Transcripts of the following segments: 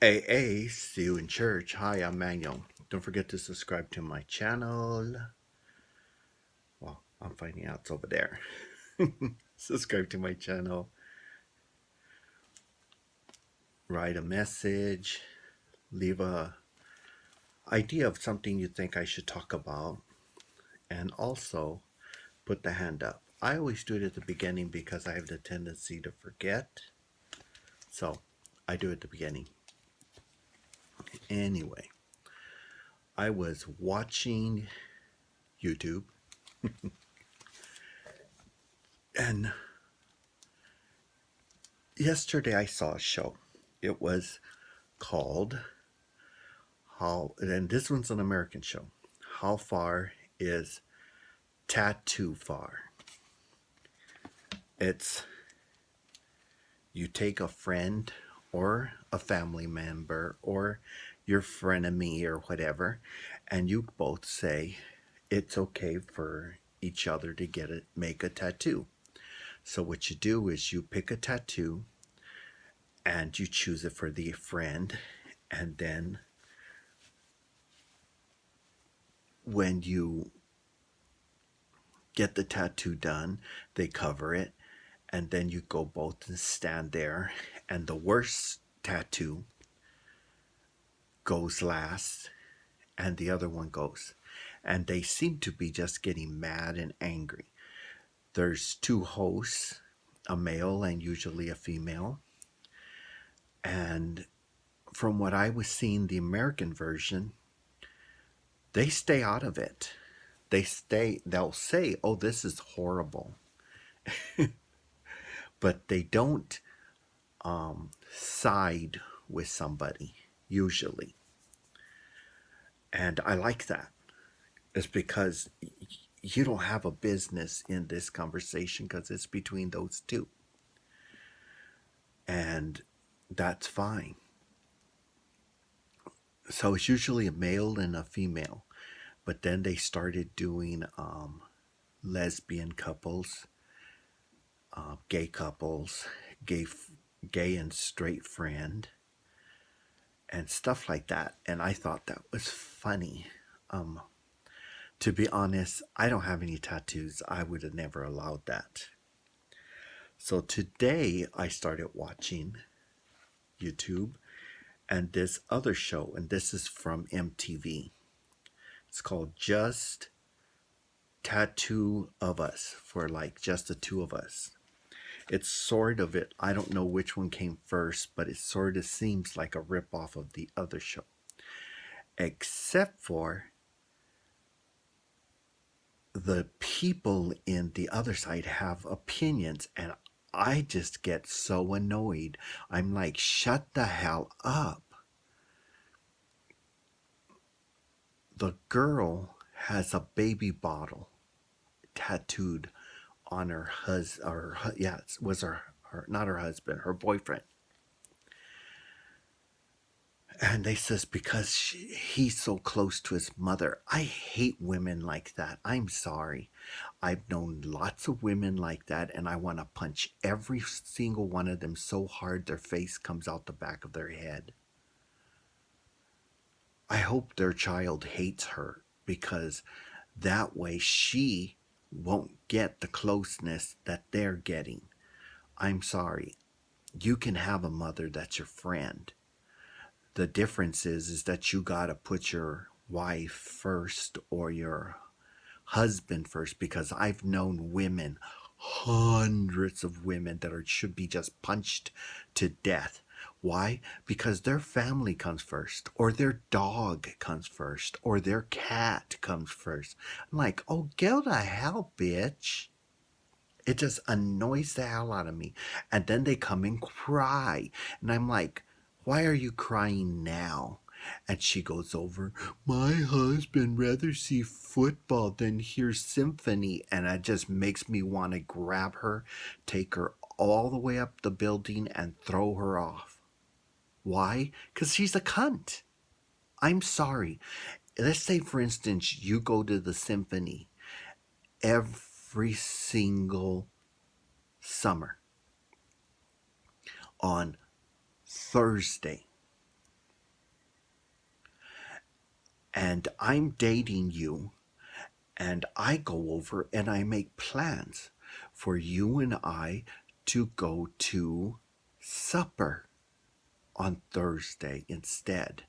AA, see you in church. Hi, I'm Manuel. Don't forget to subscribe to my channel. Well, I'm finding out it's over there. Subscribe to my channel. Write a message. Leave a idea of something you think I should talk about. And also, put the hand up. I always do it at the beginning because I have the tendency to forget. So, I do it at the beginning. Anyway, I was watching YouTube and yesterday I saw a show. It was called and this one's an American show. How far is Tattoo Far? It's you take a friend or a family member or your frenemy or whatever, and you both say it's okay for each other to make a tattoo. So what you do is you pick a tattoo and you choose it for the friend, and then when you get the tattoo done, they cover it, and then you go both and stand there, and the worst tattoo goes last, and the other one goes. And they seem to be just getting mad and angry. There's two hosts, a male and usually a female. And from what I was seeing, the American version, they stay out of it. They'll say, oh, this is horrible. But they don't side with somebody, usually. And I like that. It's because you don't have a business in this conversation because it's between those two. And that's fine. So it's usually a male and a female. But then they started doing lesbian couples, gay couples, gay, gay and straight friend, and stuff like that. And I thought that was funny. To be honest, I don't have any tattoos. I would have never allowed that. So today I started watching YouTube and this other show, and this is from MTV. It's called Just Tattoo of Us, for like just the two of us. It's sort of it. I don't know which one came first, but it sort of seems like a ripoff of the other show. Except for the people in the other side have opinions, and I just get so annoyed. I'm like, shut the hell up. The girl has a baby bottle tattooed on her husband, or yeah, it was her, not her husband, her boyfriend. And they says because he's so close to his mother. I hate women like that. I'm sorry. I've known lots of women like that, and I want to punch every single one of them so hard their face comes out the back of their head. I hope their child hates her because that way she won't get the closeness that they're getting. I'm sorry. You can have a mother that's your friend. The difference is that you got to put your wife first or your husband first, because I've known women, hundreds of women that should be just punched to death. Why? Because their family comes first, or their dog comes first, or their cat comes first. I'm like, oh, get the hell, bitch. It just annoys the hell out of me. And then they come and cry. And I'm like, why are you crying now? And she goes over, my husband rather see football than hear symphony. And it just makes me want to grab her, take her all the way up the building and throw her off. Why? Because she's a cunt. I'm sorry. Let's say, for instance, you go to the symphony every single summer on Thursday. and I'm dating you, and I go over and I make plans for you and I to go to supper on Thursday instead.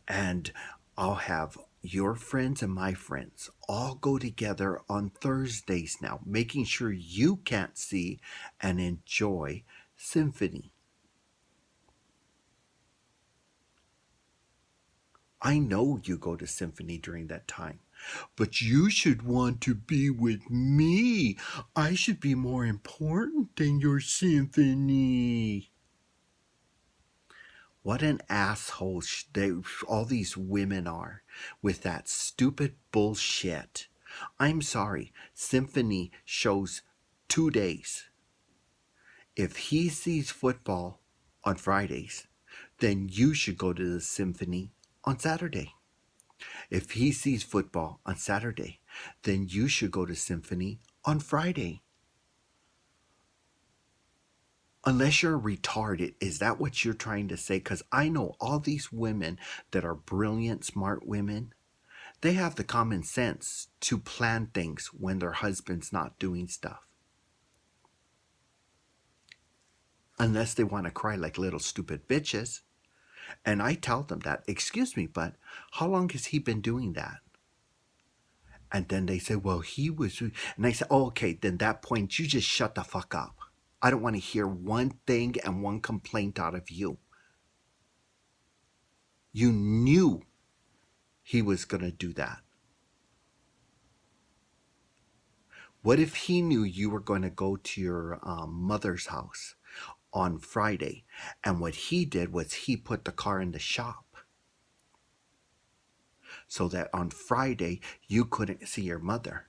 And I'll have your friends and my friends all go together on Thursdays now, making sure you can't see and enjoy Symphony. I know you go to Symphony during that time, but you should want to be with me. I should be more important than your Symphony. What an asshole all these women are with that stupid bullshit. I'm sorry, Symphony shows 2 days. If he sees football on Fridays, then you should go to the Symphony on Saturday. If he sees football on Saturday, then you should go to Symphony on Friday. Unless you're retarded, is that what you're trying to say? Because I know all these women that are brilliant, smart women, they have the common sense to plan things when their husband's not doing stuff. Unless they want to cry like little stupid bitches. And I tell them that, excuse me, but how long has he been doing that? And then they say, well, he was. And I say, oh, okay, then that point, you just shut the fuck up. I don't want to hear one thing and one complaint out of you. You knew he was going to do that. What if he knew you were going to go to your mother's house on Friday, and what he did was he put the car in the shop so that on Friday you couldn't see your mother?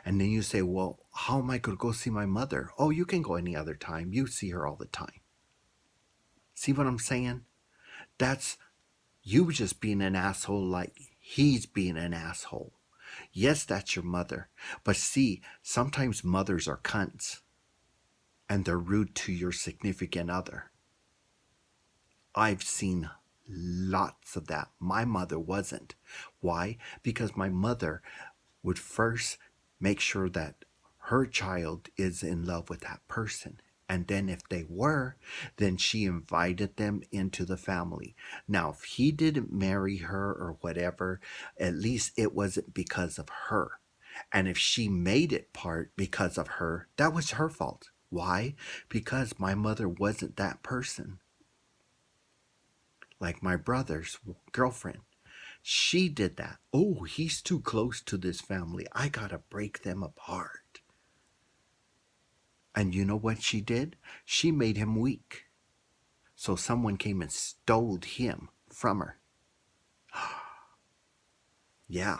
And then you say, well, how am I going to go see my mother? Oh, you can go any other time. You see her all the time. See what I'm saying? That's you just being an asshole like he's being an asshole. Yes, that's your mother. But see, sometimes mothers are cunts. And they're rude to your significant other. I've seen lots of that. My mother wasn't. Why? Because my mother would first make sure that her child is in love with that person. And then if they were, then she invited them into the family. Now, if he didn't marry her or whatever, at least it wasn't because of her. And if she made it part because of her, that was her fault. Why? Because my mother wasn't that person. Like my brother's girlfriend. She did that. Oh, he's too close to this family. I gotta break them apart. And you know what she did? She made him weak. So someone came and stole him from her. Yeah,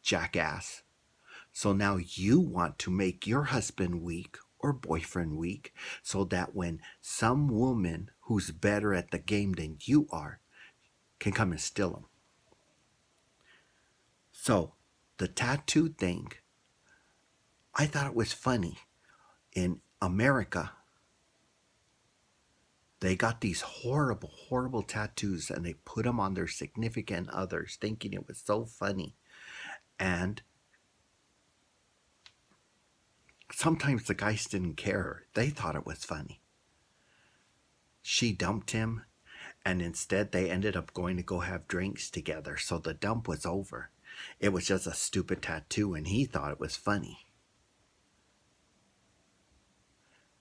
jackass. So now you want to make your husband weak or boyfriend weak so that when some woman who's better at the game than you are can come and steal him. So the tattoo thing, I thought it was funny. In America, they got these horrible, horrible tattoos and they put them on their significant others thinking it was so funny. And sometimes the guys didn't care. They thought it was funny. She dumped him, and instead they ended up going to go have drinks together. So the dump was over. It was just a stupid tattoo, and he thought it was funny.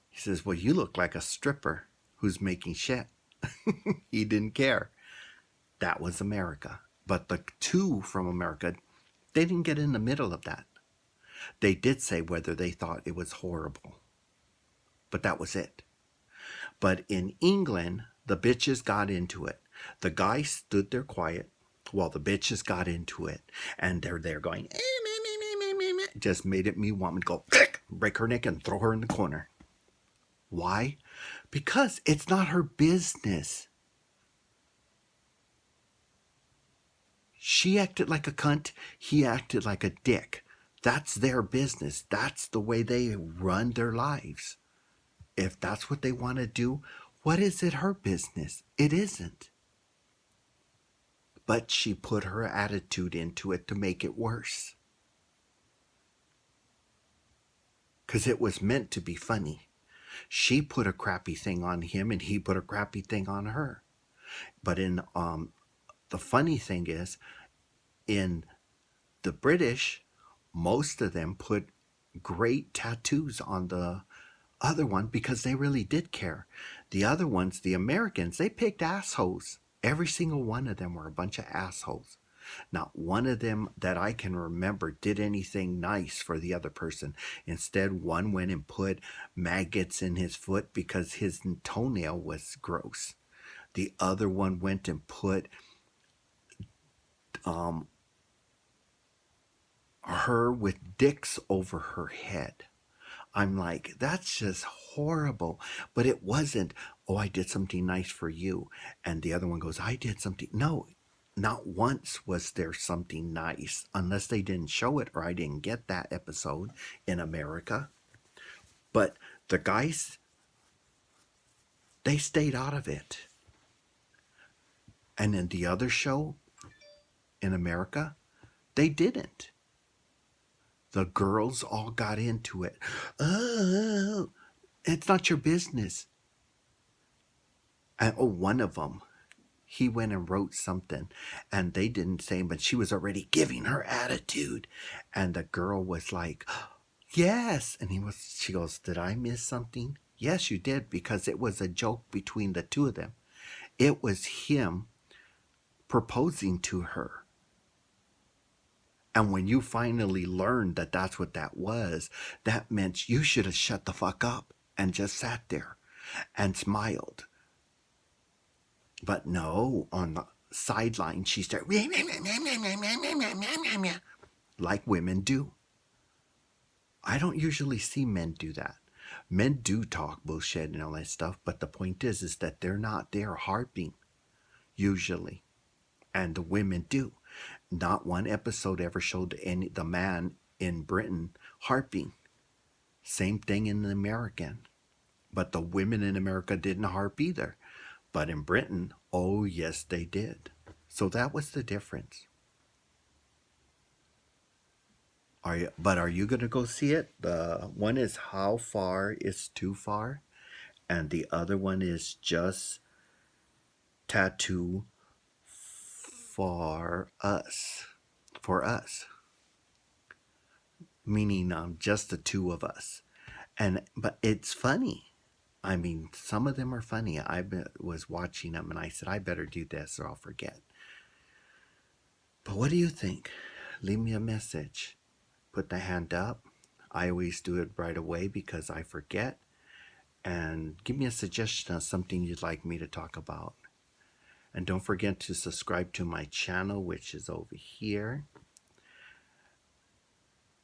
He says, well, you look like a stripper who's making shit. He didn't care. That was America. But the two from America, they didn't get in the middle of that. They did say whether they thought it was horrible. But that was it. But in England, the bitches got into it. The guy stood there quiet while the bitches got into it. And they're there going, just made it me want me to go break her neck and throw her in the corner. Why? Because it's not her business. She acted like a cunt. He acted like a dick. That's their business. That's the way they run their lives. If that's what they want to do, what is it her business? It isn't. but she put her attitude into it to make it worse. Because it was meant to be funny. She put a crappy thing on him and he put a crappy thing on her. But in the funny thing is, in the British, most of them put great tattoos on the other one because they really did care. The other ones, the Americans, they picked assholes. Every single one of them were a bunch of assholes. Not one of them that I can remember did anything nice for the other person. Instead, one went and put maggots in his foot because his toenail was gross. The other one went and put her with dicks over her head. I'm like, that's just horrible. But it wasn't, oh, I did something nice for you. And the other one goes, I did something. No, not once was there something nice, unless they didn't show it or I didn't get that episode in America. But the guys, they stayed out of it. And in the other show in America, they didn't. The girls all got into it. Oh, it's not your business. And one of them, he went and wrote something, and they didn't say, but she was already giving her attitude. And the girl was like, yes. And she goes, did I miss something? Yes, you did, because it was a joke between the two of them. It was him proposing to her. And when you finally learned that that's what that was, that meant you should have shut the fuck up and just sat there and smiled. But no, on the sideline, she started like women do. I don't usually see men do that. Men do talk bullshit and all that stuff, but the point is that they're not there harping, usually. And the women do. Not one episode ever showed the man in Britain harping. Same thing in the American. But the women in America didn't harp either. But in Britain, oh yes, they did. So that was the difference. Are you going to go see it? The one is How Far Is Too Far, and the other one is just Tattoo for Us. For us. Meaning just the two of us. But it's funny. I mean, some of them are funny. Was watching them and I said, I better do this or I'll forget. But what do you think? Leave me a message. Put the hand up. I always do it right away because I forget. And give me a suggestion of something you'd like me to talk about. And don't forget to subscribe to my channel, which is over here.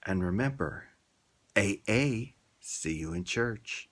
And remember, AA, see you in church.